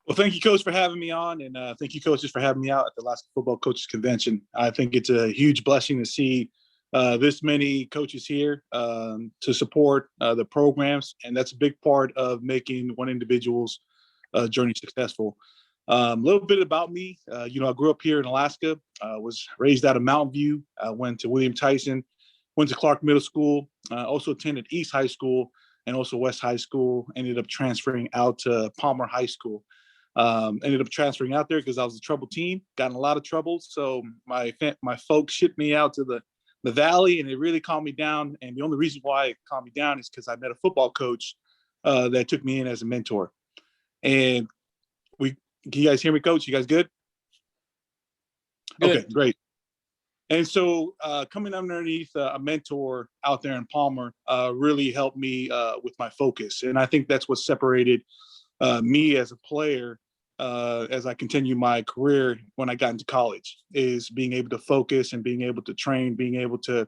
Well, thank you, Coach, for having me on, and thank you, coaches, for having me out at the Alaskan Football Coaches Convention. I think it's a huge blessing to see this many coaches here to support the programs, and that's a big part of making one individual's journey successful. A little bit about me. I grew up here in Alaska, was raised out of Mountain View, went to William Tyson, went to Clark Middle School, also attended East High School and also West High School, ended up transferring out to Palmer High School. Ended up transferring out there because I was a troubled teen, got in a lot of trouble. So my folks shipped me out to the valley, and it really calmed me down. And the only reason why it calmed me down is because I met a football coach that took me in as a mentor. And can you guys hear me, Coach? You guys good? Good. Okay, great. And so coming underneath a mentor out there in Palmer really helped me with my focus. And I think that's what separated me as a player as I continue my career when I got into college, is being able to focus and being able to train, being able to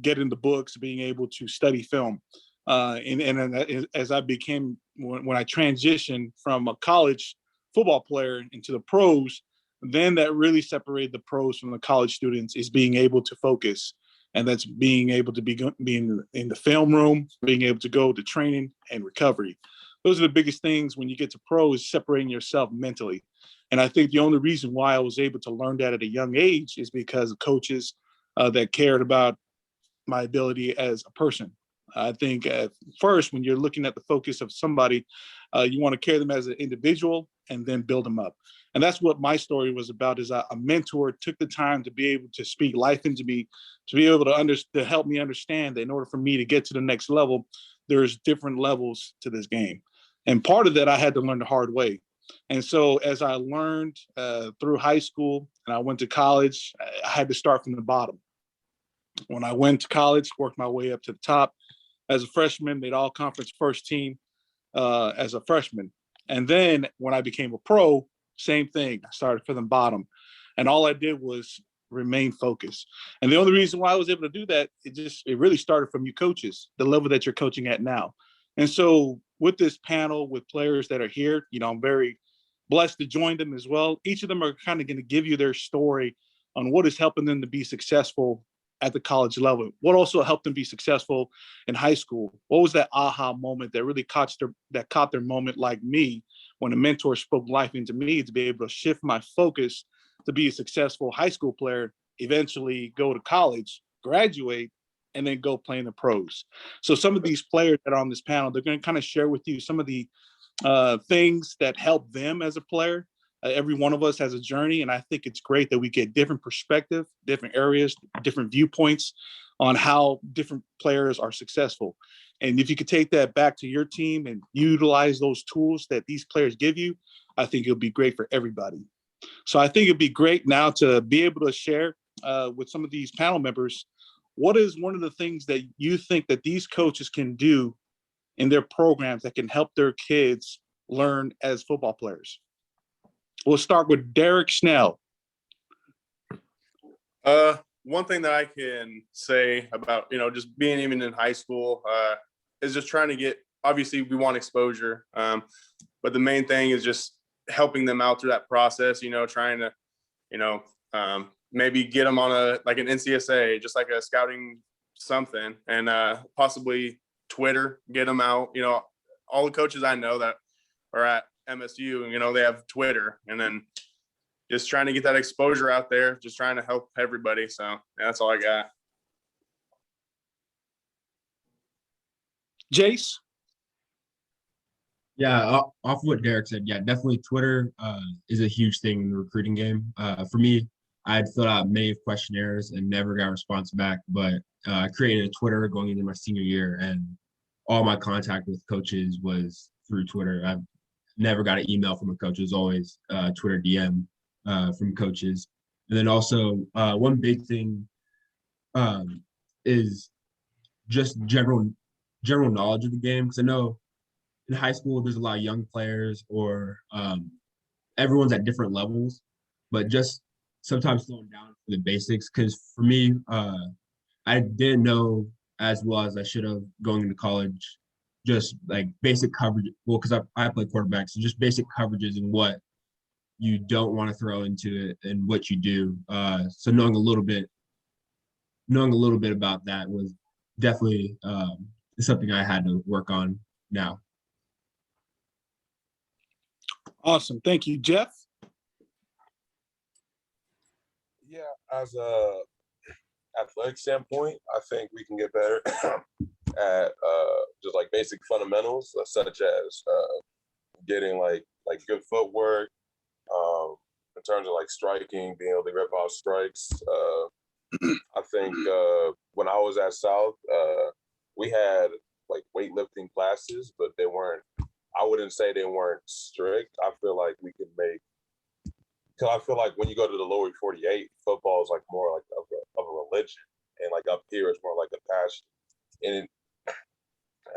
get into books, being able to study film. And as I became, when I transitioned from a college football player into the pros, then that really separated the pros from the college students, is being able to focus. And that's being able to be in the film room, being able to go to training and recovery. Those are the biggest things when you get to pro, is separating yourself mentally. And I think the only reason why I was able to learn that at a young age is because of coaches that cared about my ability as a person. I think at first, when you're looking at the focus of somebody, you want to carry them as an individual and then build them up. And that's what my story was about, is a mentor took the time to be able to speak life into me, to be able to help me understand that in order for me to get to the next level, there's different levels to this game. And part of that I had to learn the hard way. And so as I learned through high school and I went to college, I had to start from the bottom. When I went to college, worked my way up to the top. As a freshman, made all conference first team as a freshman. And then when I became a pro, same thing. I started from the bottom. And all I did was remain focused. And the only reason why I was able to do that, it really started from you coaches, the level that you're coaching at now. And so with this panel, with players that are here, I'm very blessed to join them as well. Each of them are kind of going to give you their story on what is helping them to be successful at the college level. What also helped them be successful in high school? What was that aha moment that really caught their moment, like me, when a mentor spoke life into me, to be able to shift my focus to be a successful high school player, eventually go to college, graduate, and then go play in the pros. So some of these players that are on this panel, they're going to kind of share with you some of the things that help them as a player. Every one of us has a journey, and I think it's great that we get different perspective, different areas, different viewpoints on how different players are successful. And if you could take that back to your team and utilize those tools that these players give you, I think it'll be great for everybody. So I think it'd be great now to be able to share with some of these panel members, what is one of the things that you think that these coaches can do in their programs that can help their kids learn as football players? We'll start with Derek Snell. One thing that I can say about, just being even in high school is just trying to get, obviously we want exposure, but the main thing is just helping them out through that process, trying to, maybe get them on an NCSA, just like a scouting something, and possibly Twitter, get them out. All the coaches I know that are at MSU, they have Twitter, and then just trying to get that exposure out there, just trying to help everybody. So yeah, that's all I got. Jace? Yeah, off what Derek said, yeah, definitely Twitter is a huge thing in the recruiting game. For me, I had filled out many questionnaires and never got a response back, but I created a Twitter going into my senior year, and all my contact with coaches was through Twitter. I've never got an email from a coach. It was always Twitter DM from coaches. And then also one big thing is just general knowledge of the game, because I know in high school there's a lot of young players, or everyone's at different levels, but just sometimes slowing down for the basics. Because for me, I didn't know as well as I should have going into college just like basic coverage. Well, because I play quarterback, so just basic coverages and what you don't want to throw into it and what you do. So knowing a little bit about that was definitely something I had to work on now. Awesome. Thank you, Jeff. Yeah, as a athletic standpoint, I think we can get better at just like basic fundamentals, such as getting like good footwork, in terms of like striking, being able to rip off strikes. I think when I was at South, we had like weightlifting classes, but they weren't. I wouldn't say they weren't strict. I feel like we could make. Cause I feel like when you go to the lower 48, football is like more like of a religion, and like up here it's more like a passion.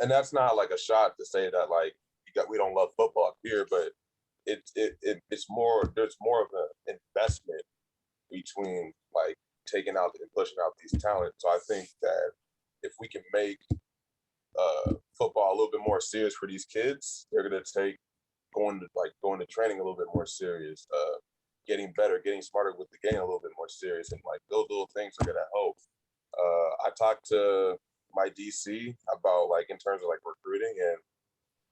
And that's not like a shot to say that like we don't love football up here, but it's more, there's more of an investment between like taking out and pushing out these talents. So I think that if we can make football a little bit more serious for these kids, they're gonna take going to training a little bit more serious, getting better, getting smarter with the game a little bit more serious, and like those little things are gonna help. I talked to my DC about like in terms of like recruiting, and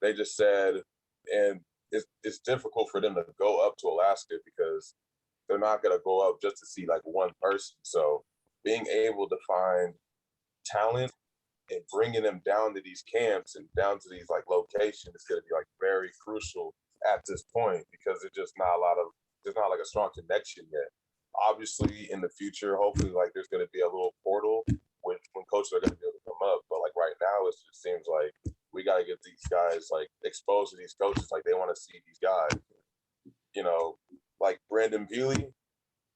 they just said, and it's difficult for them to go up to Alaska because they're not gonna go up just to see like one person. So being able to find talent and bringing them down to these camps and down to these like locations is going to be like very crucial at this point, because there's not like a strong connection yet. Obviously in the future, hopefully like there's going to be a little portal when coaches are going to be able to come up. But like right now, it just seems like we got to get these guys like exposed to these coaches. Like they want to see these guys, you know, like Brandon Peely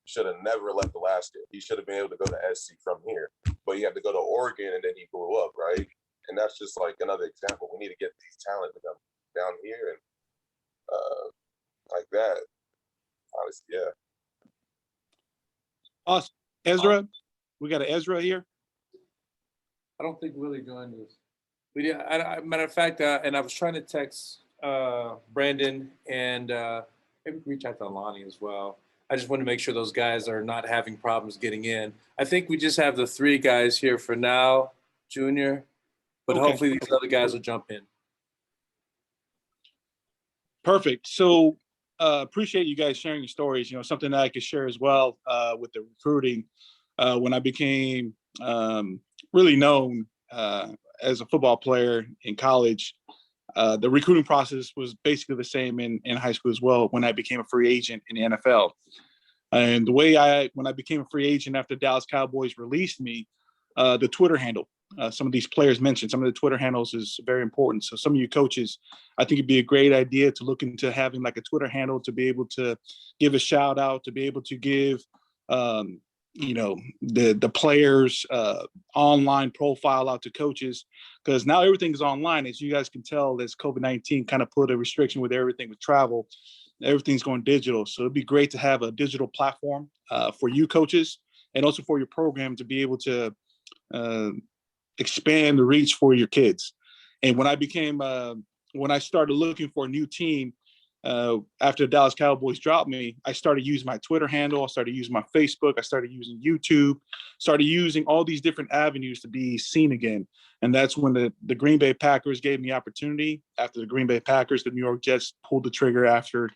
should have never left Alaska. He should have been able to go to SC from here, but he had to go to Oregon and then he grew up, right? And that's just like another example. We need to get these talent to come down here and like that. Honestly, yeah. Awesome. Ezra, we got an Ezra here. I don't think Willie joined us. But yeah, matter of fact, and I was trying to text Brandon and maybe reach out to Alani as well. I just want to make sure those guys are not having problems getting in. I think we just have the three guys here for now, Junior, but Okay. hopefully these other guys will jump in. Perfect. So appreciate you guys sharing your stories. You know, something that I could share as well with the recruiting. When I became really known as a football player in college, the recruiting process was basically the same in high school as well when I became a free agent in the NFL. And the way when I became a free agent after Dallas Cowboys released me, the Twitter handle, some of these players mentioned, some of the Twitter handles is very important. So some of you coaches, I think it'd be a great idea to look into having like a Twitter handle to be able to give a shout out, to be able to give, you know, the players online profile out to coaches, because now everything is online. As you guys can tell, as COVID-19 kind of put a restriction with everything with travel, everything's going digital. So it'd be great to have a digital platform for you coaches and also for your program to be able to expand the reach for your kids. And when I started looking for a new team, after the Dallas Cowboys dropped me, I started using my Twitter handle. I started using my Facebook. I started using YouTube, started using all these different avenues to be seen again. And that's when the Green Bay Packers gave me the opportunity. After the Green Bay Packers, the New York Jets pulled the trigger after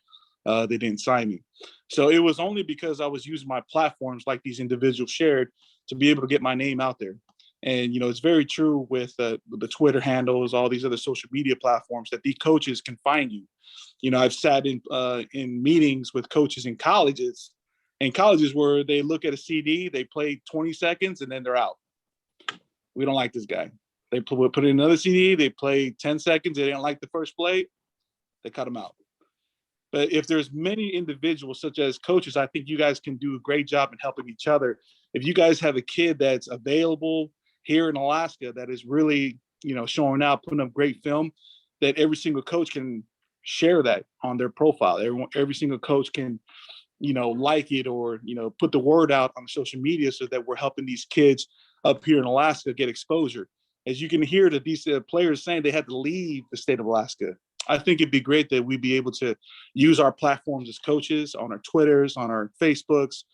they didn't sign me. So it was only because I was using my platforms like these individuals shared to be able to get my name out there. And, you know, it's very true with the Twitter handles, all these other social media platforms, that the coaches can find you. You know, I've sat in meetings with coaches in colleges where they look at a CD, they play 20 seconds, and then they're out. We don't like this guy. They put in another CD, they play 10 seconds, they didn't like the first play, they cut them out. But if there's many individuals such as coaches, I think you guys can do a great job in helping each other. If you guys have a kid that's available here in Alaska that is really, you know, showing out, putting up great film, that every single coach can share that on their profile. Every single coach can, you know, like it or, you know, put the word out on social media so that we're helping these kids up here in Alaska get exposure. as you can hear that these players saying they had to leave the state of Alaska. I think it'd be great that we'd be able to use our platforms as coaches on our Twitters, on our Facebooks,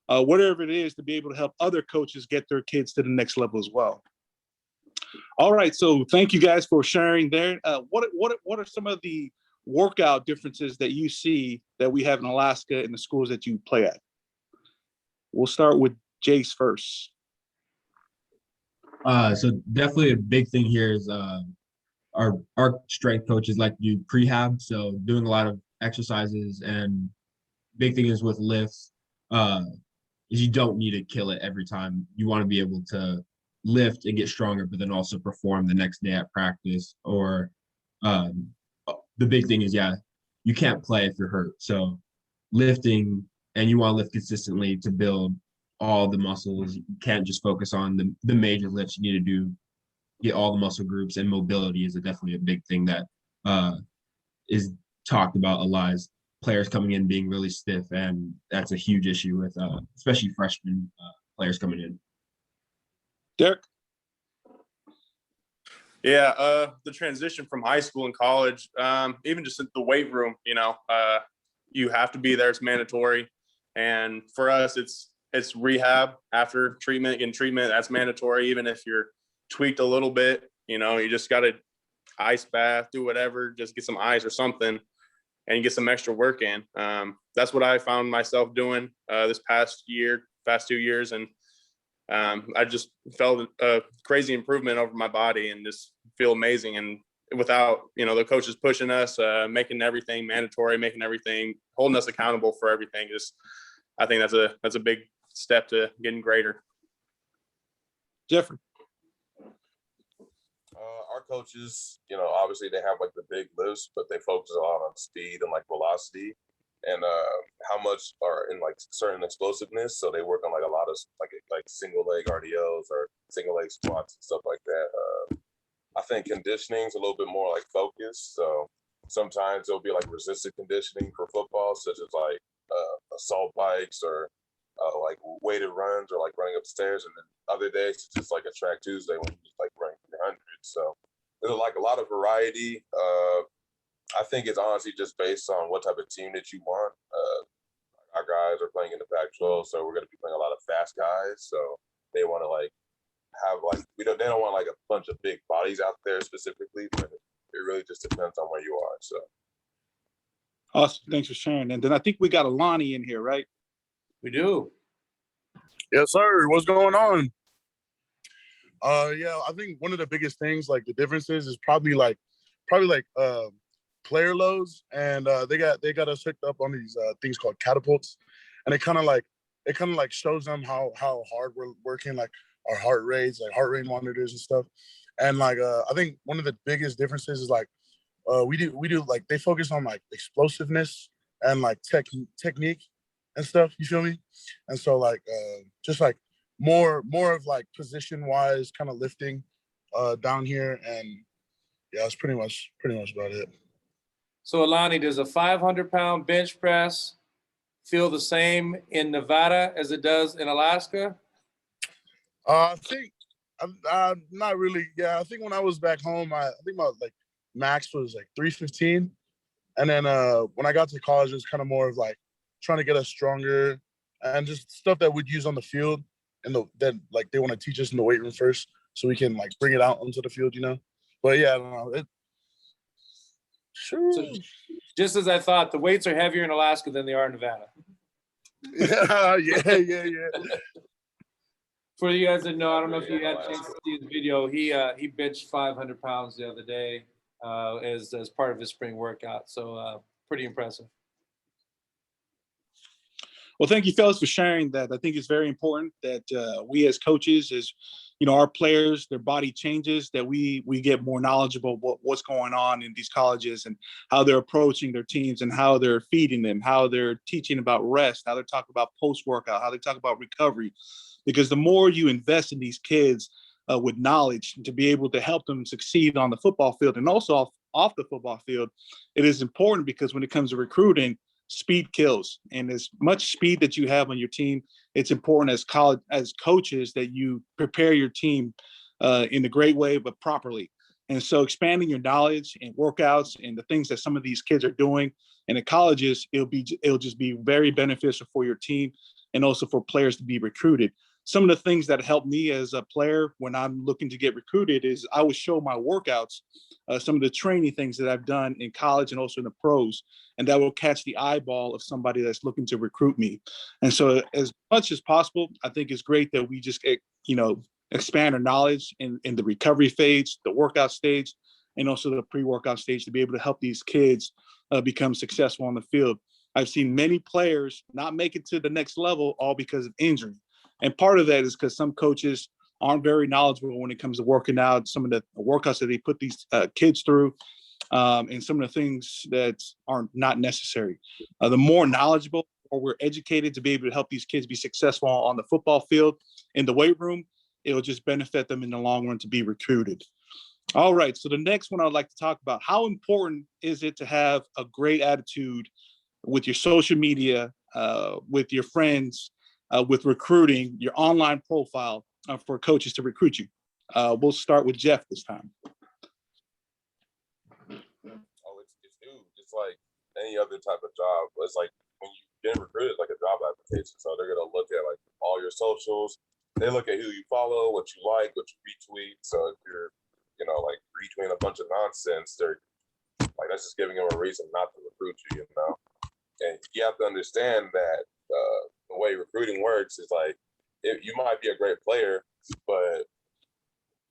whatever it is, to be able to help other coaches get their kids to the next level as well. All right, so thank you guys for sharing there. What are some of the workout differences that you see that we have in Alaska in the schools that you play at? We'll start with Jace first. So definitely a big thing here is our strength coaches like to do prehab, so doing a lot of exercises, and big thing is with lifts is you don't need to kill it every time. You want to be able to lift and get stronger, but then also perform the next day at practice. Or the big thing is, you can't play if you're hurt. So lifting, and you want to lift consistently to build all the muscles. You can't just focus on the major lifts. You need to get all the muscle groups, and mobility is definitely a big thing that is talked about a lot. Is players coming in being really stiff, and that's a huge issue with especially freshman players coming in. Derek? Yeah, the transition from high school and college, even just in the weight room, you have to be there. It's mandatory. And for us, it's rehab after treatment. Getting treatment, that's mandatory. Even if you're tweaked a little bit, you just got to ice bath, do whatever, just get some ice or something and get some extra work in. That's what I found myself doing this past 2 years. And I just felt a crazy improvement over my body and just feel amazing. And without, the coaches pushing us, making everything mandatory, making everything, holding us accountable for everything. I think that's a big step to getting greater. Jeffrey? Our coaches, obviously they have like the big lifts, but they focus a lot on speed and like velocity and how much are in like certain explosiveness. So they work on like a lot of like single leg RDLs or single leg squats and stuff like that. I think conditioning is a little bit more like focused. So sometimes there'll be like resisted conditioning for football, such as like assault bikes or like weighted runs or like running upstairs. And then other days it's just like a track Tuesday when you just like running 300. So there's like a lot of variety. I think it's honestly just based on what type of team that you want. Our guys are playing in the Pac-12, so we're going to be playing a lot of fast guys. So they want to like have like they don't want like a bunch of big bodies out there specifically, but it really just depends on where you are. So Awesome, thanks for sharing. And then I think we got Alani in here, right? We do. Yes, sir. What's going on? Yeah, I think one of the biggest things, like the differences, is probably like player loads, and they got us hooked up on these things called catapults, and it kind of like shows them how hard we're working, like our heart rates, like heart rate monitors and stuff. And like I think one of the biggest differences is like we do like they focus on like explosiveness and like technique and stuff. You feel me? And so like just like more of like position wise kind of lifting down here, and yeah, that's pretty much about it. So Alani, does a 500-pound bench press feel the same in Nevada as it does in Alaska? I think I'm not really. Yeah, I think when I was back home, I think my like max was like 315, and then when I got to college, it was kind of more of like trying to get us stronger and just stuff that we'd use on the field, and then like they want to teach us in the weight room first, so we can like bring it out onto the field, But yeah, I don't know. Sure. So, just as I thought, the weights are heavier in Alaska than they are in Nevada. Yeah. For you guys that know, I don't know if you had a chance to see his video. He benched 500 pounds the other day as part of his spring workout. So pretty impressive. Well, thank you, fellas, for sharing that. I think it's very important that we as coaches, as our players, their body changes, that we get more knowledgeable what's going on in these colleges and how they're approaching their teams and how they're feeding them, how they're teaching about rest, how they're talking about post-workout, how they talk about recovery. Because the more you invest in these kids with knowledge to be able to help them succeed on the football field and also off the football field, it is important because when it comes to recruiting, speed kills. And as much speed that you have on your team, it's important as coaches that you prepare your team in a great way, but properly. And so expanding your knowledge and workouts and the things that some of these kids are doing in the colleges, it'll just be very beneficial for your team and also for players to be recruited. Some of the things that help me as a player when I'm looking to get recruited is I would show my workouts, some of the training things that I've done in college and also in the pros, and that will catch the eyeball of somebody that's looking to recruit me. And so as much as possible, I think it's great that we just, expand our knowledge in the recovery phase, the workout stage, and also the pre-workout stage to be able to help these kids become successful on the field. I've seen many players not make it to the next level all because of injury. And part of that is because some coaches aren't very knowledgeable when it comes to working out, some of the workouts that they put these kids through, and some of the things that are not necessary. The more knowledgeable or we're educated to be able to help these kids be successful on the football field, in the weight room, it'll just benefit them in the long run to be recruited. All right, so the next one I'd like to talk about, how important is it to have a great attitude with your social media, with your friends, with recruiting, your online profile for coaches to recruit you? We'll start with Jeff this time. Oh, it's huge. It's like any other type of job. It's like when you get recruited, like a job application. So they're gonna look at like all your socials. They look at who you follow, what you like, what you retweet. So if you're, like retweeting a bunch of nonsense, they're like, that's just giving them a reason not to recruit you, And you have to understand that the way recruiting works is like, you might be a great player, but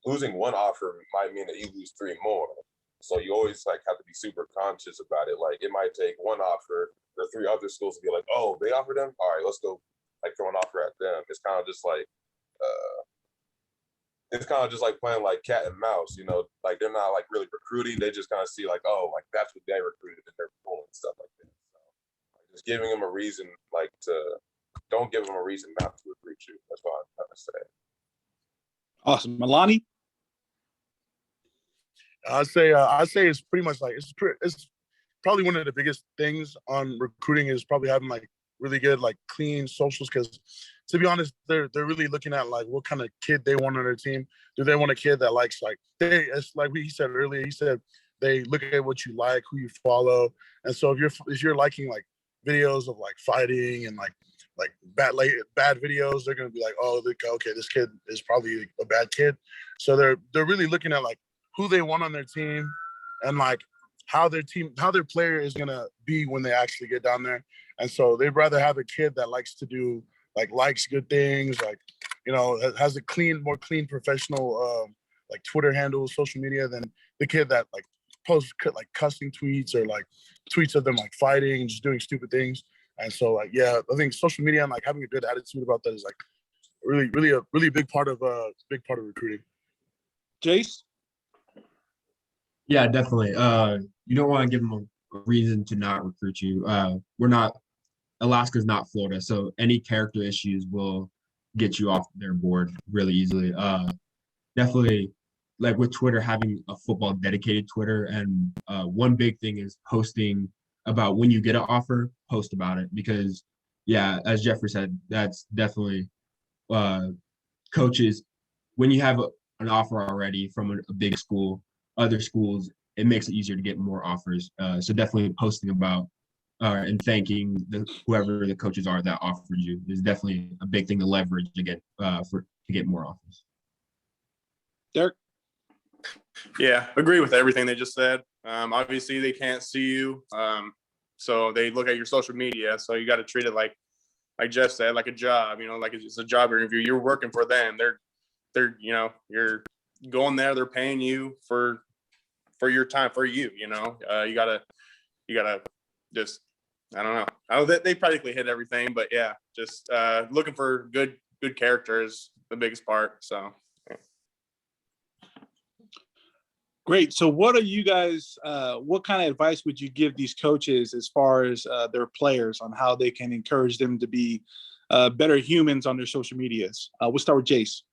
losing one offer might mean that you lose 3 more. So you always like have to be super conscious about it. Like it might take one offer, the 3 other schools to be like, oh, they offered them? All right, let's go like throw an offer at them. It's kind of just like, playing like cat and mouse, like they're not like really recruiting. They just kind of see like, oh, like that's what they recruited and they're cool and stuff like that. So like, just giving them a reason, don't give them a reason not to recruit you. That's what I'm trying to say. Awesome. Milani? I'd say it's pretty much like it's probably one of the biggest things on recruiting is probably having like really good like clean socials, because to be honest, they're really looking at like what kind of kid they want on their team. Do they want a kid that likes it's like he said earlier, he said they look at what you like, who you follow. And so if you're liking like videos of like fighting and like bad videos, they're gonna be like, oh, okay, this kid is probably a bad kid. So they're really looking at like who they want on their team and like how their player is gonna be when they actually get down there. And so they'd rather have a kid that likes to do likes good things, has a more clean professional like Twitter handles, social media, than the kid that like posts like cussing tweets or like tweets of them like fighting and just doing stupid things. And so I think social media and like having a good attitude about that is like a really big part of recruiting. Jace? Yeah, definitely. You don't want to give them a reason to not recruit you. Alaska's not Florida, so any character issues will get you off their board really easily. Definitely, like with Twitter, having a football dedicated Twitter, and one big thing is posting about when you get an offer, post about it, because as Jeffrey said, that's definitely coaches, when you have an offer already from a big school, other schools, it makes it easier to get more offers. So definitely posting about and thanking whoever the coaches are that offered you is definitely a big thing to leverage again to get more offers. Derek? Yeah, agree with everything they just said. Obviously, they can't see you, so they look at your social media. So you got to treat it like Jeff said, like a job. Like it's a job interview. You're working for them. They're you're going there. They're paying you for your time, for you. You gotta just, I don't know. They practically hit everything, but yeah, just looking for good character is the biggest part. So. Great. So what are you guys, what kind of advice would you give these coaches as far as their players on how they can encourage them to be better humans on their social medias? We'll start with Jace.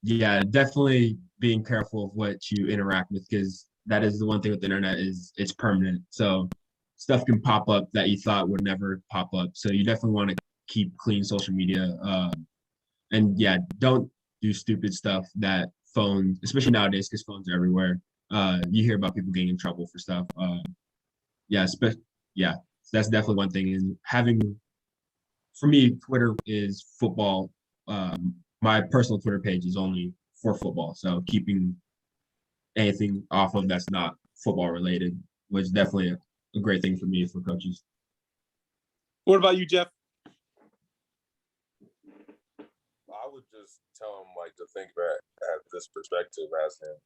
Yeah, definitely being careful of what you interact with, because that is the one thing with the internet is it's permanent. So stuff can pop up that you thought would never pop up. So you definitely want to keep clean social media. And yeah, don't do stupid stuff that phones, especially nowadays, because phones are everywhere. You hear about people getting in trouble for stuff. Yeah, yeah, that's definitely one thing. And for me, Twitter is football. My personal Twitter page is only for football. So keeping anything off of that's not football related was definitely a great thing for me for coaches. What about you, Jeff? I would just tell him like to think back at this perspective as in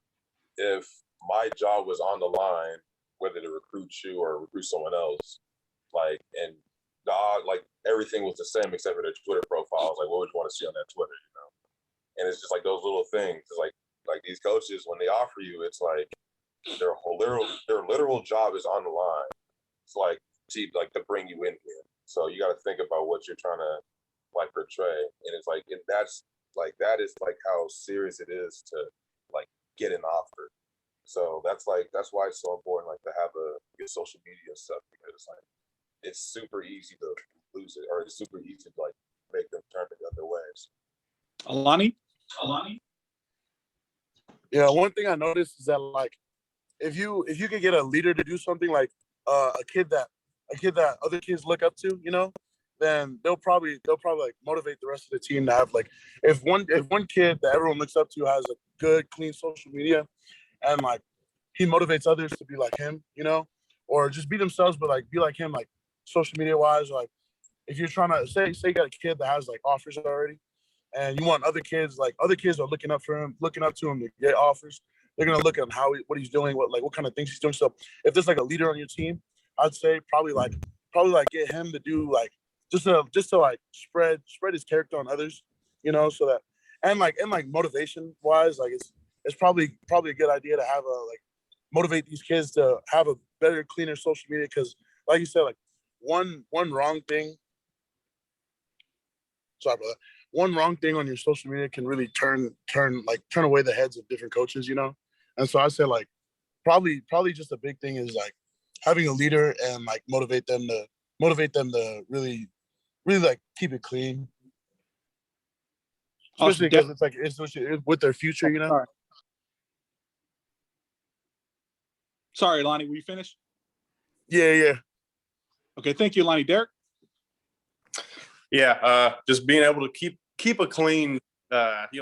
if my job was on the line, whether to recruit you or recruit someone else, like and like everything was the same except for their Twitter profiles. Like what would you want to see on that Twitter, you know? And it's just like those little things. It's like these coaches when they offer you, it's like their literal job is on the line. It's like to bring you in here. So you got to think about what you're trying to like portray, and it's like that is like how serious it is to like get an offer. So that's why it's so important like to have your social media stuff, because like it's super easy to lose it, or it's super easy to like make them turn it other ways. Alani? Yeah, one thing I noticed is that like if you could get a leader to do something like a kid that other kids look up to, you know, then they'll probably like motivate the rest of the team to have like if one kid that everyone looks up to has a good clean social media and like he motivates others to be like him, you know, or just be themselves but like be like him, like social media wise. Like if you're trying to say you got a kid that has like offers already and you want other kids are looking up to him to get offers, they're gonna look at what he's doing, what kind of things he's doing. So if there's like a leader on your team, I'd say probably get him to do like just to like spread his character on others, you know, so that and motivation wise, like it's probably a good idea to have motivate these kids to have a better, cleaner social media, because like you said, like one wrong thing. Sorry about that. One wrong thing on your social media can really turn away the heads of different coaches, you know. And so I say like probably just a big thing is like having a leader and like motivate them to really like keep it clean, especially because it's with their future, you know. Sorry, Lonnie, were you finished? Yeah. Okay, thank you, Lonnie. Derek? Yeah, just being able to keep a clean,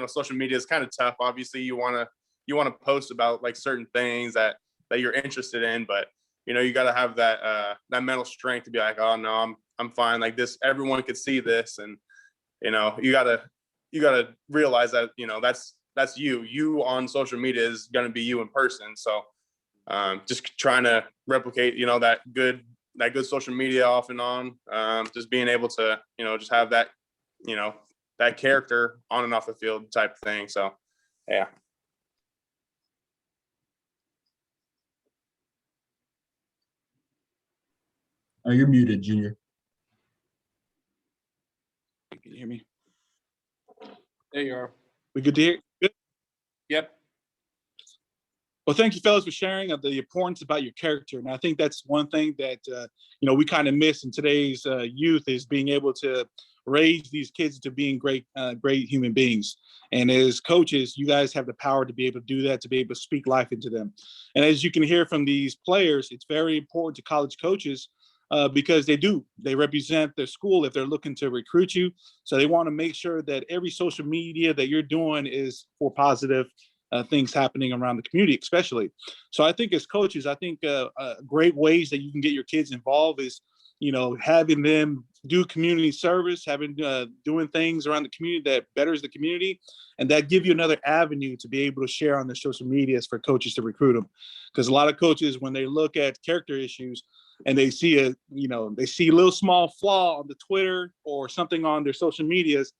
social media is kind of tough. Obviously, you want to post about like certain things that you're interested in, but you got to have that mental strength to be like, oh no, I'm fine. Like this, everyone could see this, and you got to realize that that's you on social media is going to be you in person. So just trying to replicate that good social media off and on, just being able to just have that that character on and off the field type of thing. So yeah. You're muted, Junior. Can you hear me? There you are. We good to hear? Good. Yep. Well, thank you, fellas, for sharing the importance about your character. And I think that's one thing that, we kind of miss in today's youth is being able to raise these kids to being great human beings. And as coaches, you guys have the power to be able to do that, to be able to speak life into them. And as you can hear from these players, it's very important to college coaches because they represent their school if they're looking to recruit you. So they want to make sure that every social media that you're doing is for positive things happening around the community, especially. So I think as coaches, great ways that you can get your kids involved is, having them do community service, doing things around the community that betters the community, and that give you another avenue to be able to share on their social medias for coaches to recruit them. Because a lot of coaches, when they look at character issues and they see a little small flaw on the Twitter or something on their social medias,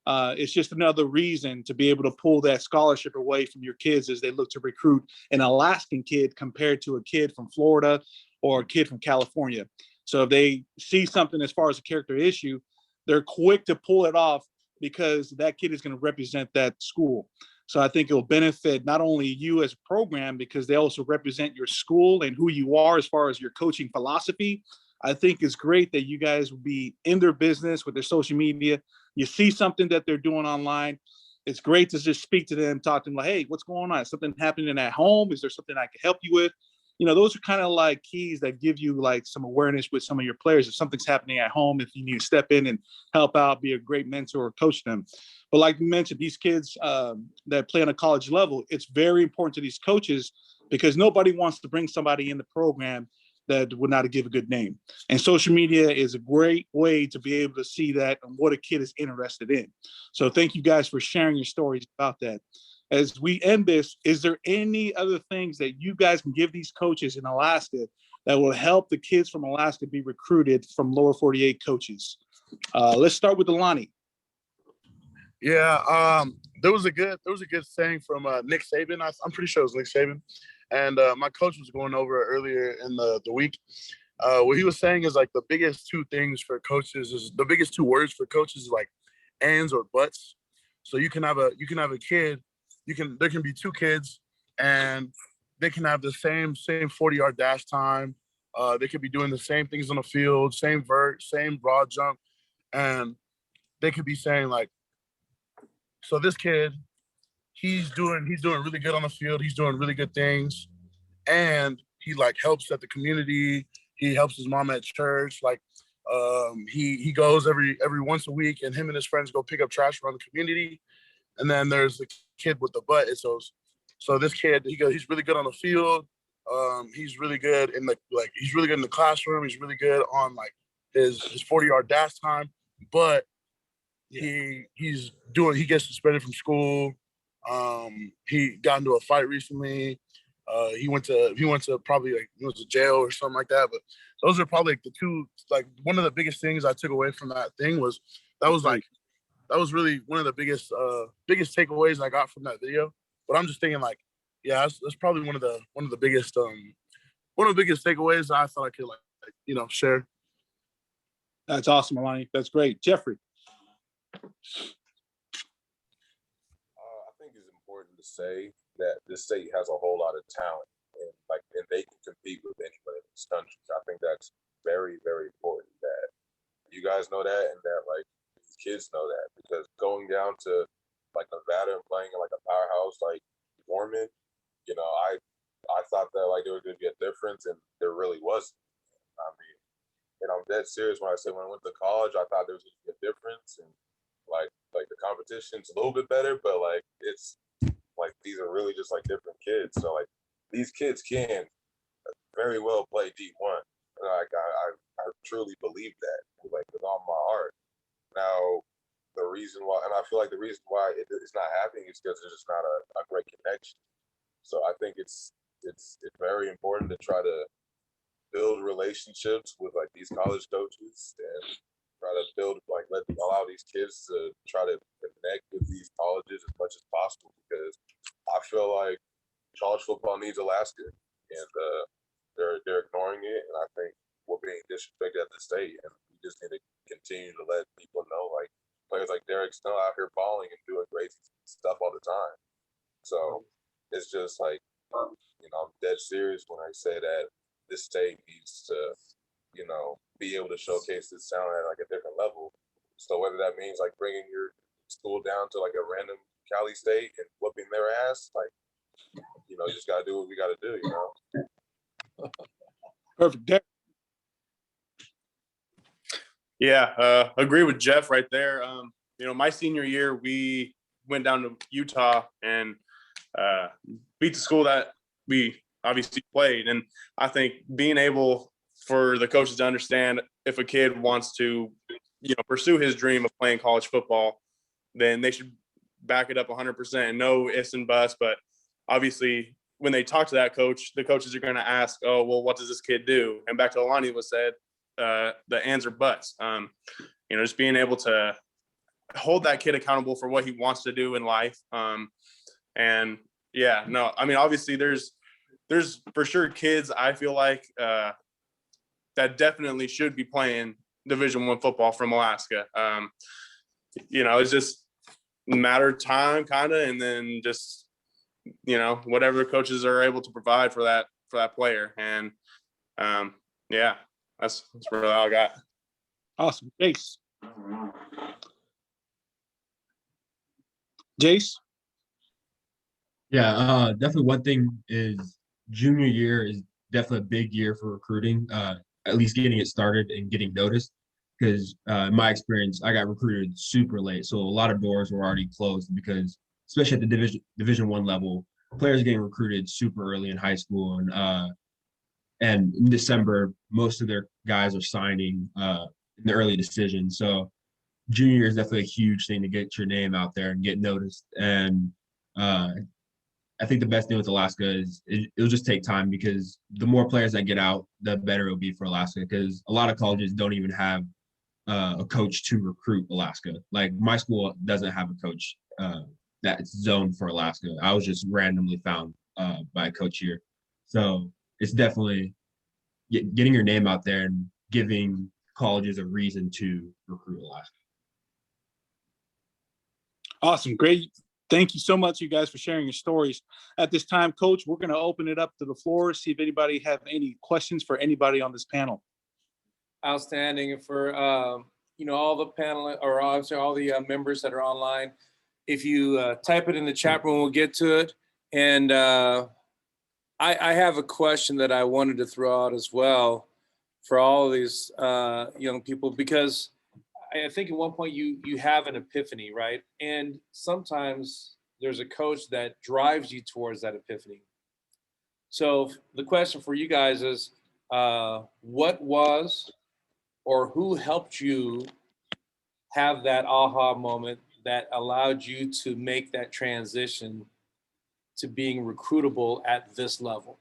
it's just another reason to be able to pull that scholarship away from your kids as they look to recruit an Alaskan kid compared to a kid from Florida or a kid from California. So if they see something as far as a character issue, they're quick to pull it off because that kid is going to represent that school. So I think it will benefit not only you as a program because they also represent your school and who you are as far as your coaching philosophy. I think it's great that you guys will be in their business with their social media. You see something that they're doing online. It's great to just speak to them, talk to them like, hey, what's going on? Is something happening at home? Is there something I can help you with? Those are kind of like keys that give you like some awareness with some of your players. If something's happening at home, if you need to step in and help out, be a great mentor or coach them. But like you mentioned, these kids that play on a college level, it's very important to these coaches because nobody wants to bring somebody in the program that would not give a good name. And social media is a great way to be able to see that and what a kid is interested in. So thank you guys for sharing your stories about that. As we end this, is there any other things that you guys can give these coaches in Alaska that will help the kids from Alaska be recruited from lower 48 coaches? Let's start with Alani. Yeah, there was a good saying from Nick Saban. I'm pretty sure it was Nick Saban, and my coach was going over it earlier in the week. What he was saying is like the biggest two words for coaches is like ands or buts. So you can have a kid, there can be two kids, and they can have the same 40-yard dash time. They could be doing the same things on the field, same vert, same broad jump, and they could be saying like, so this kid, he's doing really good on the field. He's doing really good things, and he like helps at the community. He helps his mom at church. Like, he goes every once a week, and him and his friends go pick up trash around the community. And then there's the kid with the butt. So this kid, he's really good on the field. He's really good in the classroom. He's really good on like his 40-yard dash time, but he gets suspended from school. He got into a fight recently. He went to jail or something like that. But those are probably like the two, like one of the biggest things I took away from that thing was that was really one of the biggest takeaways I got from that video. But I'm just thinking like, yeah, that's probably one of the biggest takeaways I thought I could share. That's awesome, Alani. That's great. Jeffrey. I think it's important to say that this state has a whole lot of talent, and they can compete with anyone in this country. I think that's very, very important that you guys know that, and that like these kids know that, because going down to like Nevada and playing in like a powerhouse like Norman, I thought that like there was going to be a difference, and there really wasn't. I mean, and I'm dead serious when I say when I went to college, I thought there was going to be a difference, and like the competition's a little bit better, but like it's like these are really just like different kids. So like these kids can very well play D1. Like I truly believe that, like with all my heart. Now the reason why, and I feel like the reason why it's not happening is because there's just not a great connection. So I think it's very important to try to build relationships with like these college coaches and try to allow these kids to try to connect with these colleges as much as possible, because I feel like college football needs Alaska, and they're ignoring it, and I think we're being disrespected at the state, and we just need to continue to let people know, like players like Derek Snow out here balling and doing great stuff all the time. So it's just like, I'm dead serious when I say that this state needs to, be able to showcase this talent at like a different level. So whether that means like bringing your school down to like a random Cali state and whooping their ass, like, you just got to do what we got to do, Perfect. Derek. Yeah, agree with Jeff right there. My senior year, we went down to Utah and beat the school that we obviously played. And I think being able for the coaches to understand if a kid wants to, pursue his dream of playing college football, then they should back it up 100% and no ifs and buts. But obviously, when they talk to that coach, the coaches are going to ask, oh, well, what does this kid do? And back to Alani was said, the ands or buts. Just being able to hold that kid accountable for what he wants to do in life. Obviously there's for sure kids I feel like that definitely should be playing Division I football from Alaska. It's just a matter of time kind of, and then just, whatever coaches are able to provide for that player. And That's really all I got. Awesome. Jace? Yeah, definitely one thing is junior year is definitely a big year for recruiting, at least getting it started and getting noticed. Because in my experience, I got recruited super late. So a lot of doors were already closed because, especially at the division one level, players are getting recruited super early in high school. And in December, most of their guys are signing in the early decision. So junior year is definitely a huge thing to get your name out there and get noticed. And I think the best thing with Alaska is it'll just take time, because the more players that get out, the better it'll be for Alaska, because a lot of colleges don't even have a coach to recruit Alaska. Like my school doesn't have a coach that's zoned for Alaska. I was just randomly found by a coach here. So it's definitely getting your name out there and giving colleges a reason to recruit Alaska. Awesome. Great. Thank you so much, you guys, for sharing your stories. At this time, Coach, we're going to open it up to the floor, see if anybody have any questions for anybody on this panel. Outstanding. For all the panel, or obviously all the members that are online, if you type it in the chat room, we'll get to it. And I have a question that I wanted to throw out as well for all of these young people, because I think at one point you have an epiphany, right? And sometimes there's a coach that drives you towards that epiphany. So the question for you guys is, what was or who helped you have that aha moment that allowed you to make that transition to being recruitable at this level?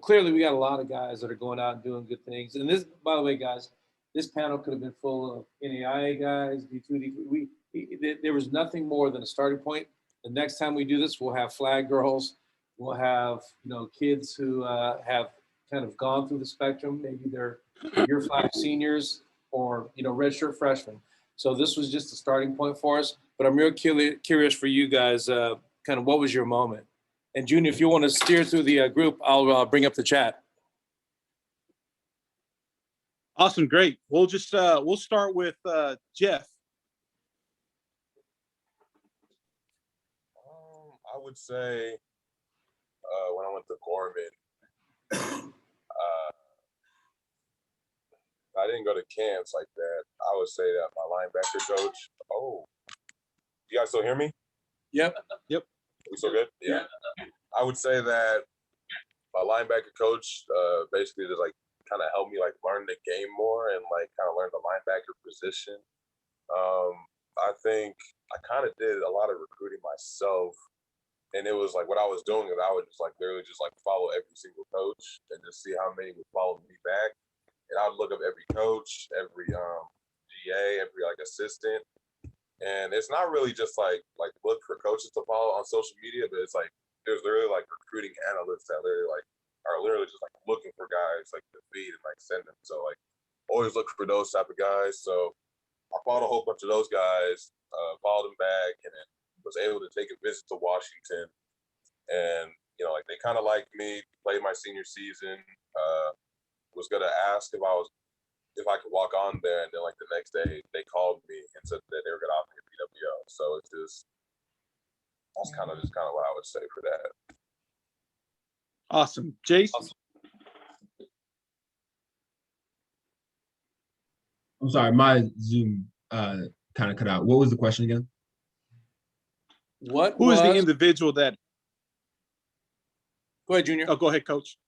Clearly, we got a lot of guys that are going out and doing good things. And this, by the way, guys, this panel could have been full of NAIA guys, D2, D3. There was nothing more than a starting point. The next time we do this, we'll have flag girls. We'll have kids who have kind of gone through the spectrum. Maybe they're year 5 seniors or redshirt freshmen. So this was just a starting point for us. But I'm real curious for you guys, kind of what was your moment? And Junior, if you want to steer through the group, I'll bring up the chat. Awesome. Great. We'll start with Jeff. I would say when I went to Gorman, I didn't go to camps like that. I would say that my linebacker coach. Oh, you guys still hear me? Yep. We still good? Yeah. I would say that my linebacker coach basically just kind of helped me learn the game more and kind of learn the linebacker position. I think I kind of did a lot of recruiting myself, and it was what I was doing is I would just literally just follow every single coach and just see how many would follow me back. And I would look up every coach, every GA, every assistant. And it's not really just look for coaches to follow on social media, but it's there's literally recruiting analysts that literally are literally just looking for guys to feed and send them. So always look for those type of guys. So I followed a whole bunch of those guys, followed them back, and then was able to take a visit to Washington. And they kind of liked me, played my senior season, was gonna ask if I could walk on there, and then the next day they called me and said that they were gonna offer me a PWO. So that's kind of what I would say for that. Awesome. Jace? I'm sorry, my Zoom kind of cut out. What was the question again? Who is the individual that? Go ahead, Junior. Oh, go ahead, Coach.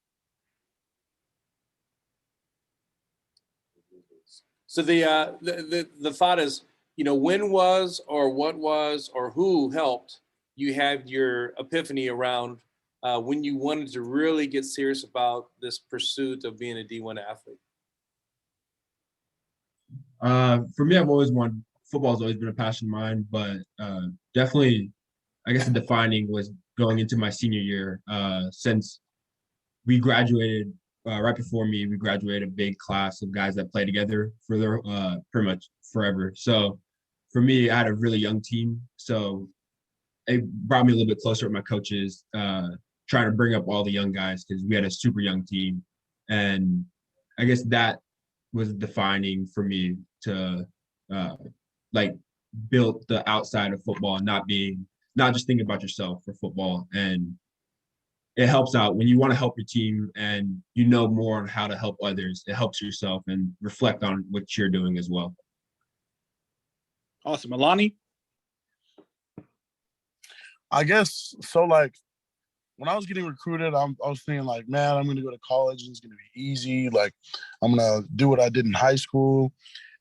So the thought is, when was or what was or who helped you have your epiphany around when you wanted to really get serious about this pursuit of being a D1 athlete? For me, football's always been a passion of mine, but definitely, I guess the defining was going into my senior year, since we graduated right before me. We graduated a big class of guys that play together for their pretty much forever. So for me, I had a really young team, so it brought me a little bit closer with my coaches, trying to bring up all the young guys because we had a super young team. And I guess that was defining for me to like build the outside of football, not just thinking about yourself for football. And it helps out when you want to help your team and you know more on how to help others. It helps yourself and reflect on what you're doing as well. Awesome. Alani? I guess so. Like when I was getting recruited, I was thinking like, man, I'm going to go to college and it's going to be easy. Like I'm going to do what I did in high school.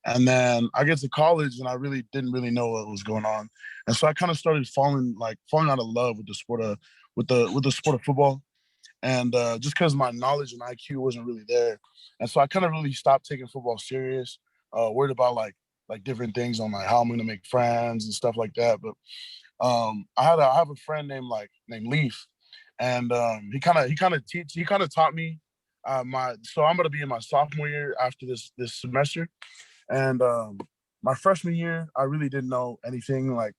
And then I get to college and I really didn't really know what was going on. And so I kind of started falling out of love with the sport of football. And just because my knowledge and IQ wasn't really there. And so I kind of really stopped taking football serious, worried about like different things on like how I'm going to make friends and stuff like that. But I have a friend named Leaf, and he kind of taught me so I'm going to be in my sophomore year after this semester. And my freshman year, I really didn't know anything like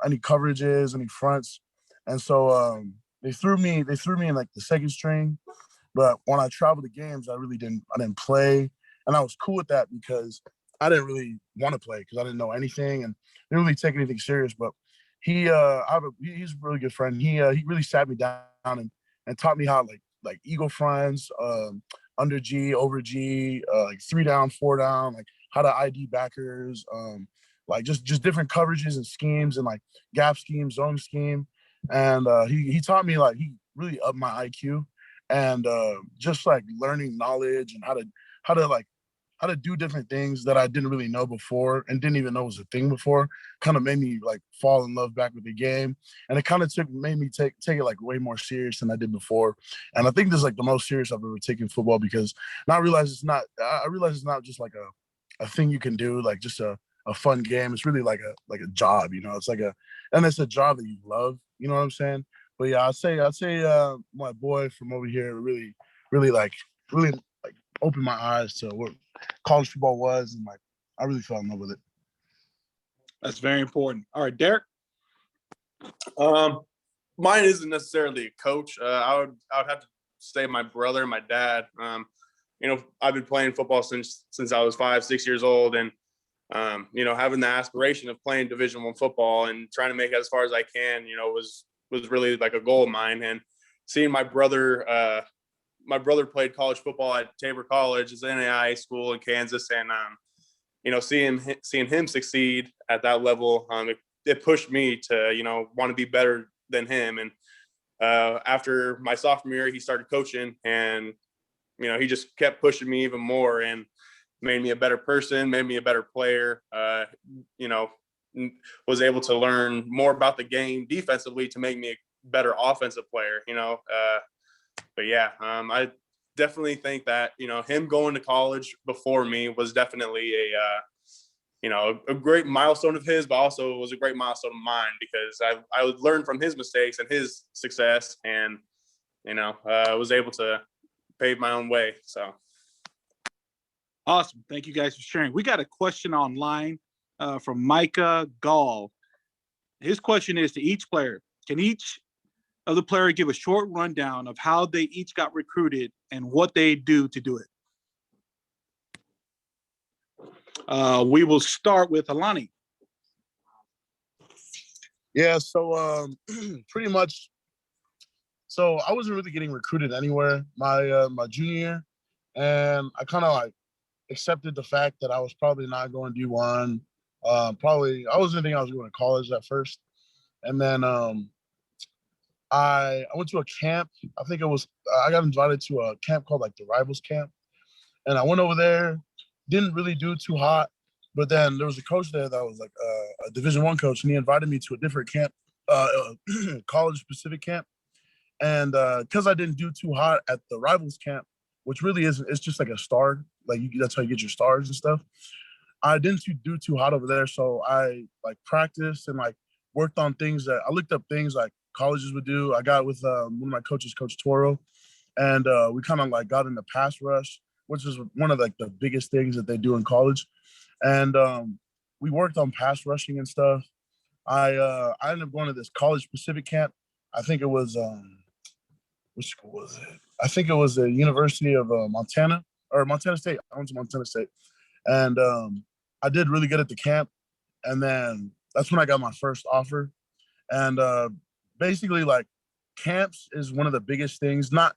any coverages, any fronts. And so they threw me in like the second string. But when I traveled to games, I didn't play. And I was cool with that because I didn't really want to play because I didn't know anything and didn't really take anything serious. But he's a really good friend. He really sat me down and taught me how like eagle fronts, under G, over G, like 3 down, 4 down, like how to ID backers, like just different coverages and schemes and like gap scheme, zone scheme. And he taught me like he really upped my IQ and just like learning knowledge and how to do different things that I didn't really know before and didn't even know was a thing before kind of made me like fall in love back with the game. And it kind of made me take it like way more serious than I did before. And I think this is like the most serious I've ever taken football because I realize it's not just like a thing you can do, like just a fun game. It's really like a job, you know, and it's a job that you love, you know what I'm saying? But yeah, I'd say my boy from over here really opened my eyes to what college football was, and like I really fell in love with it. That's very important. All right, Derek. Mine isn't necessarily a coach. I would have to say my brother and my dad. You know, I've been playing football since I was 5-6 years old, and you know, having the aspiration of playing Division I football and trying to make it as far as I can, you know, was really like a goal of mine. And seeing my brother played college football at Tabor College, it's an NAIA school in Kansas, and you know, seeing him succeed at that level, it pushed me to, you know, want to be better than him. And after my sophomore year, he started coaching, and you know, he just kept pushing me even more and made me a better person, made me a better player. You know, was able to learn more about the game defensively to make me a better offensive player. You know. But yeah, I definitely think that, you know, him going to college before me was definitely a great milestone of his, but also was a great milestone of mine because I would learn from his mistakes and his success, and you know, was able to pave my own way. So Awesome. Thank you guys for sharing. We got a question online from Micah Gall. His question is to each player: can each of the player give a short rundown of how they each got recruited and what they do to do it? We will start with Alani. Yeah, so pretty much. So I wasn't really getting recruited anywhere my junior year, and I kind of like accepted the fact that I was probably not going D1. Probably I wasn't thinking I was going to college at first, and then I went to a camp. I think I got invited to a camp called like the Rivals Camp, and I went over there. Didn't really do too hot, but then there was a coach there that was like a Division I coach, and he invited me to a different camp, college specific camp. And because I didn't do too hot at the Rivals Camp, which really isn't, it's just like a star, like that's how you get your stars and stuff. I didn't do too hot over there, so I like practiced and like worked on things that I looked up things like colleges would do. I got with one of my coaches, Coach Toro, and we kind of like got into pass rush, which is one of like the biggest things that they do in college. And we worked on pass rushing and stuff. I ended up going to this college specific camp. I think it was which school was it? I think it was the University of Montana, or Montana State. I went to Montana State, and I did really good at the camp, and then that's when I got my first offer. And basically, like, camps is one of the biggest things. Not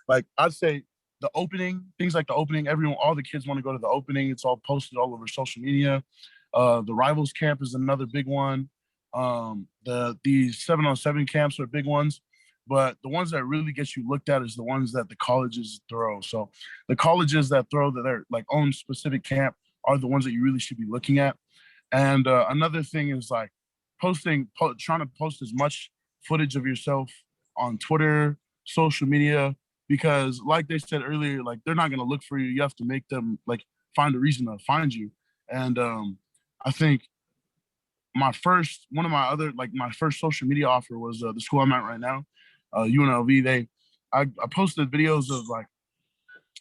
like, I'd say the opening, things like the opening. All the kids want to go to the opening. It's all posted all over social media. The rivals camp is another big one. The 7-on-7 camps are big ones, but the ones that really get you looked at is the ones that the colleges throw. So the colleges that throw their like own specific camp are the ones that you really should be looking at. And another thing is like trying to post as much footage of yourself on Twitter, social media, because like they said earlier, like, they're not going to look for you. You have to make them like find a reason to find you. And I think my first social media offer was the school I'm at right now, UNLV. I posted videos of like,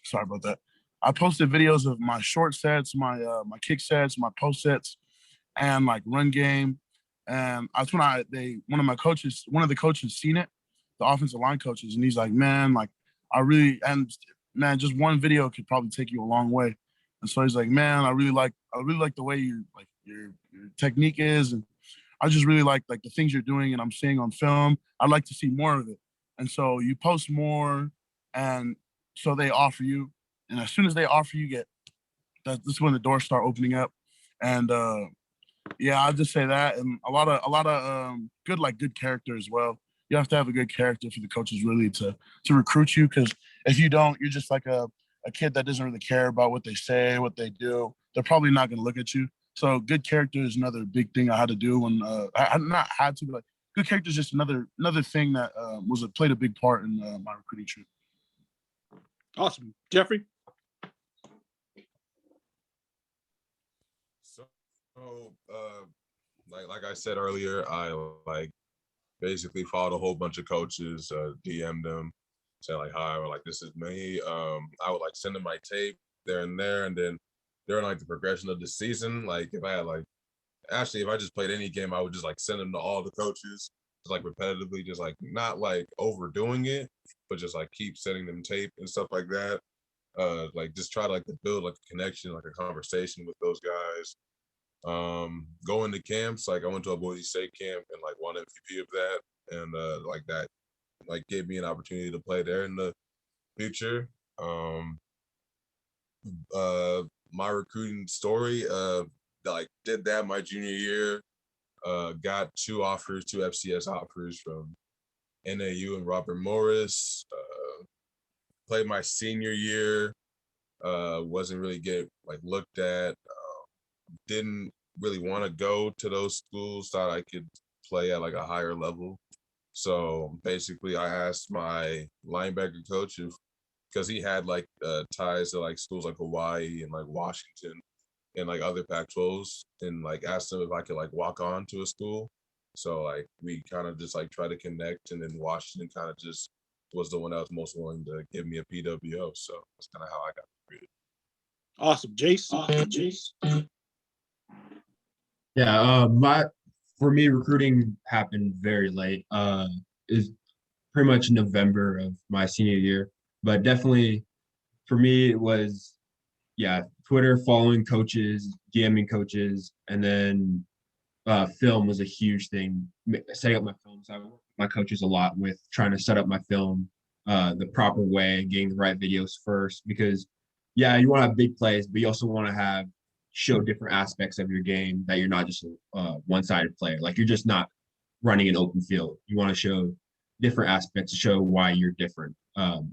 sorry about that. I posted videos of my short sets, my kick sets, my post sets, and like run game. And that's when one of the coaches seen it, the offensive line coaches, and he's like, man, like, man, just one video could probably take you a long way. And so he's like, man, I really like the way your technique is, and I just really like the things you're doing and I'm seeing on film. I'd like to see more of it. And so you post more, and so they offer you, and as soon as they offer you, that's when the doors start opening up. And yeah, I'll just say that, and a lot of good character as well. You have to have a good character for the coaches really to recruit you, because if you don't, you're just like a kid that doesn't really care about what they say, what they do. They're probably not going to look at you. So good character is another big thing I had to do when I not had to, but like, good character is just another thing that played a big part in my recruiting trip. Awesome. Jeffrey? So, like I said earlier, I like basically followed a whole bunch of coaches, DM'd them, said like, hi, or like, this is me. I would like send them my tape there and there, and then during like the progression of the season, like if I just played any game, I would just like send them to all the coaches, just like repetitively, just like not like overdoing it, but just like keep sending them tape and stuff like that. Like just try to like to build like a connection, like a conversation with those guys. Going to camps, like I went to a Boise State camp and like won MVP of that, and like that like gave me an opportunity to play there in the future. My recruiting story, like did that my junior year, got two FCS offers from NAU and Robert Morris. Played my senior year, wasn't really get like looked at. Didn't really want to go to those schools, thought I could play at like a higher level. So basically I asked my linebacker coach because he had like ties to like schools like Hawaii and like Washington and like other Pac-12s, and like asked him if I could like walk on to a school. So like we kind of just like try to connect, and then Washington kind of just was the one that was most willing to give me a PWO. So that's kind of how I got recruited. Awesome. Jace? Yeah, for me, recruiting happened very late. Is pretty much November of my senior year, but definitely for me it was, yeah, Twitter, following coaches, DMing coaches, and then film was a huge thing. Setting up my film, so I worked with my coaches a lot with trying to set up my film the proper way, getting the right videos first, because yeah, you want to have big plays, but you also want to show different aspects of your game, that you're not just a one-sided player. Like, you're just not running an open field. You want to show different aspects to show why you're different. So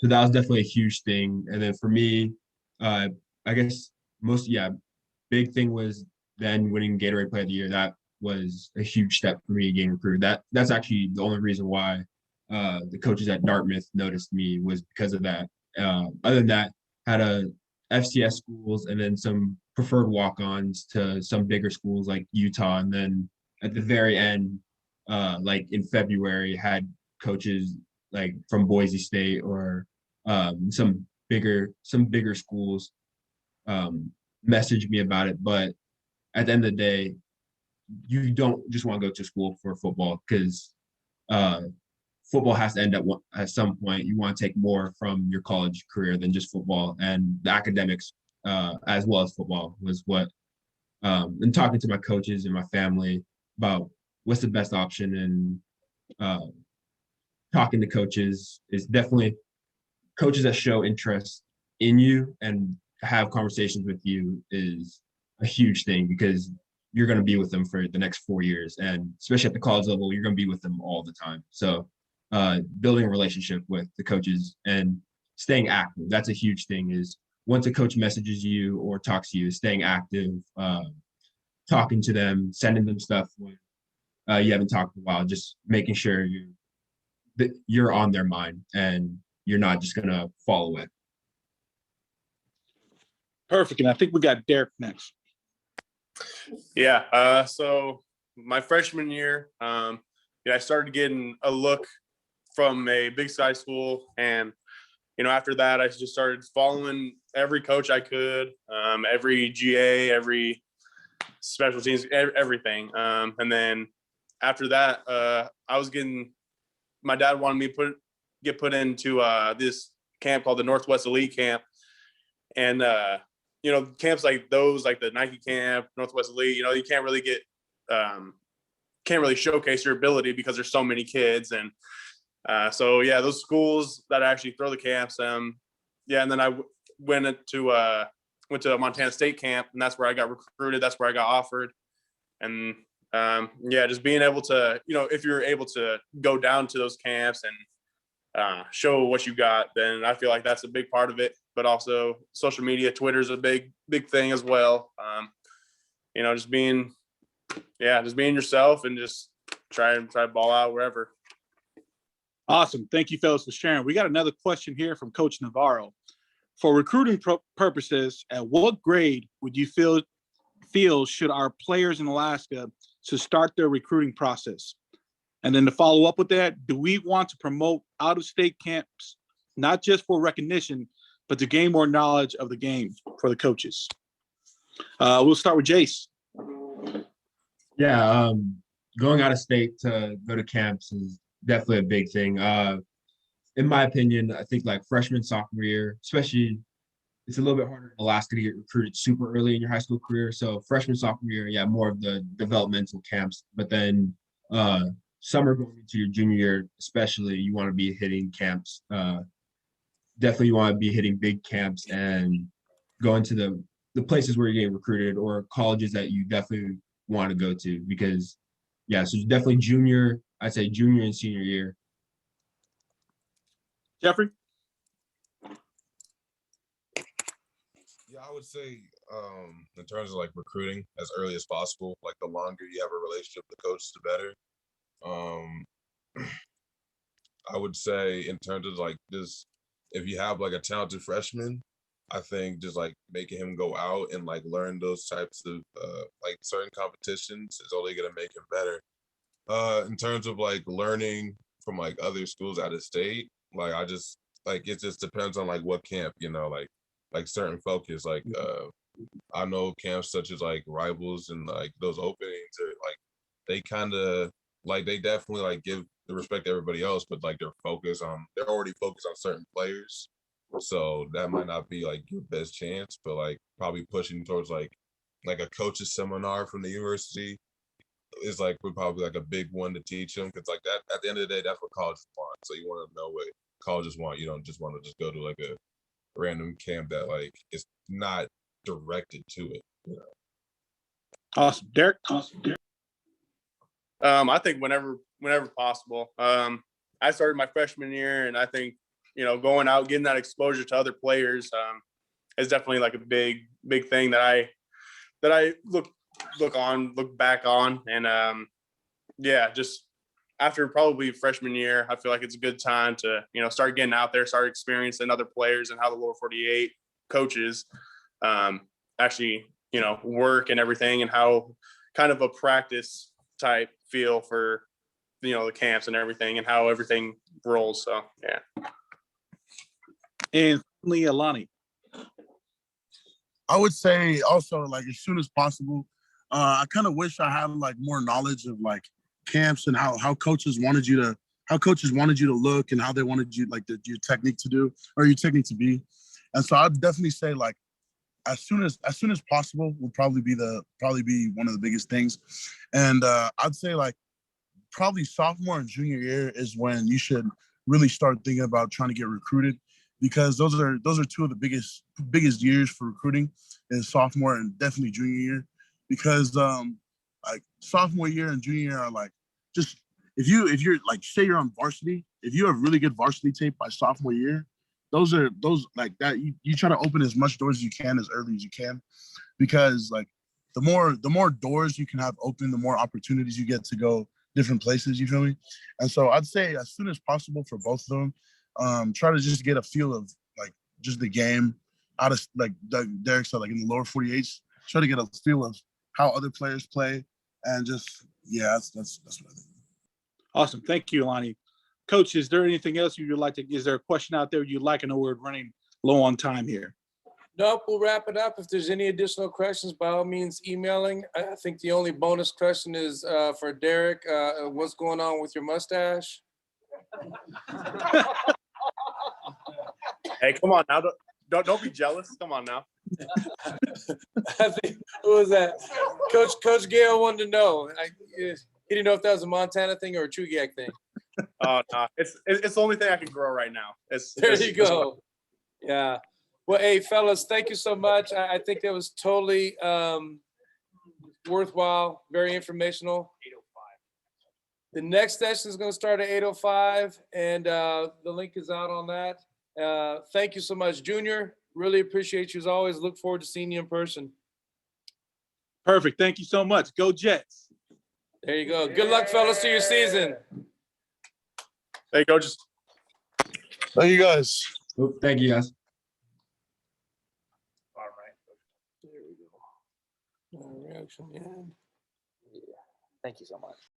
that was definitely a huge thing. And then for me, I guess big thing was then winning Gatorade Player of the Year. That was a huge step for me getting recruited. That's actually the only reason why the coaches at Dartmouth noticed me, was because of that. Other than that, had a FCS schools and then some preferred walk-ons to some bigger schools like Utah. And then at the very end, like in February, had coaches like from Boise State or some bigger schools message me about it. But at the end of the day, you don't just want to go to school for football, because football has to end at some point. You want to take more from your college career than just football, and the academics as well as football was what. And talking to my coaches and my family about what's the best option, and talking to coaches is definitely coaches that show interest in you and have conversations with you is a huge thing, because you're going to be with them for the next 4 years, and especially at the college level, you're going to be with them all the time. So building a relationship with the coaches and staying active, that's a huge thing. Is once a coach messages you or talks to you, staying active, talking to them, sending them stuff when you haven't talked in a while, just making sure you're on their mind and you're not just going to fall away. Perfect. And I think we got Derek next. Yeah. So my freshman year, I started getting a look from a Big Sky school, and after that, I just started following every coach I could, every GA, every special teams, everything. And then after that, my dad wanted me to get put into this camp called the Northwest Elite Camp, and camps like those, like the Nike camp, Northwest Elite, you can't really showcase your ability because there's so many kids. And so those schools that actually throw the camps, and then I went to a Montana State camp, and that's where I got recruited. That's where I got offered. And just being able to, if you're able to go down to those camps and show what you got, then I feel like that's a big part of it. But also social media, Twitter's a big thing as well. Just being yourself and just try to ball out wherever. Awesome. Thank you, fellas, for sharing. We got another question here from Coach Navarro. For recruiting purposes, at what grade would you feel should our players in Alaska to start their recruiting process? And then to follow up with that, do we want to promote out-of-state camps, not just for recognition, but to gain more knowledge of the game for the coaches? We'll start with Jace. Yeah, going out of state to go to camps is definitely a big thing. In my opinion, I think like freshman, sophomore year, especially, it's a little bit harder in Alaska to get recruited super early in your high school career. So freshman, sophomore year, more of the developmental camps. But then summer going into your junior year, especially, you want to be hitting camps. Definitely you want to be hitting big camps and going to the places where you're getting recruited, or colleges that you definitely want to go to, because so definitely I'd say junior and senior year. Jeffrey? Yeah, I would say in terms of like recruiting as early as possible, like the longer you have a relationship with the coach, the better. I would say in terms of like this, if you have like a talented freshman, I think just like making him go out and like learn those types of like certain competitions is only gonna make him better. In terms of like learning from like other schools out of state, like I just like it just depends on like what camp, like certain focus. Like I know camps such as like Rivals and like those openings are like they kind of like they definitely like give the respect to everybody else, but like they're already focused on certain players. So that might not be like your best chance, but like probably pushing towards like a coach's seminar from the university is like would probably like a big one to teach them, because like that at the end of the day, that's what colleges want. So you want to know what colleges want. You don't just want to just go to like a random camp that like is not directed to it. Awesome. Derek? I think whenever possible. I started my freshman year, and I think going out, getting that exposure to other players is definitely like a big thing that I look back on. And just after probably freshman year, I feel like it's a good time to start getting out there, start experiencing other players and how the lower 48 coaches actually work and everything, and how kind of a practice type feel for the camps and everything, and how everything rolls. So yeah. And finally, Alani. I would say also like as soon as possible. I kind of wish I had like more knowledge of like camps and how coaches wanted you coaches wanted you to look and how they wanted you, like, your technique to do, or your technique to be. And so I'd definitely say, like, as soon as possible will probably be one of the biggest things. And I'd say, like, probably sophomore and junior year is when you should really start thinking about trying to get recruited, because those are two of the biggest years for recruiting, is sophomore and definitely junior year. Because like sophomore year and junior year are like, just if you're like, say you're on varsity, if you have really good varsity tape by sophomore year, those like that, you try to open as much doors as you can as early as you can, because like the more doors you can have open, the more opportunities you get to go different places, you feel me? And so I'd say as soon as possible for both of them, try to just get a feel of, like, just the game out of, like Derek said, like in the lower 48s, try to get a feel of how other players play, and just, yeah, that's what I think. Awesome. Thank you, Lonnie. Coach, is there anything else you'd like to, is there a question out there you'd like? I know we're running low on time here. Nope, we'll wrap it up. If there's any additional questions, by all means, emailing. I think the only bonus question is for Derek. What's going on with your mustache? Hey, come on now. Don't be jealous. Come on now. I think, who was that? Coach Gale wanted to know. He didn't know if that was a Montana thing or a Chugach thing. Oh, no. It's the only thing I can grow right now. There you go. Yeah. Well, hey, fellas, thank you so much. I think that was totally worthwhile, very informational. 8:05. The next session is going to start at 8:05, and the link is out on that. Thank you so much, Junior. Really appreciate you as always. Look forward to seeing you in person. Perfect. Thank you so much. Go Jets. There you go. Good luck, fellas, to your season. There you go. Just Thank you, guys. Thank you, guys. All right. There we go. Reaction, yeah. Thank you so much.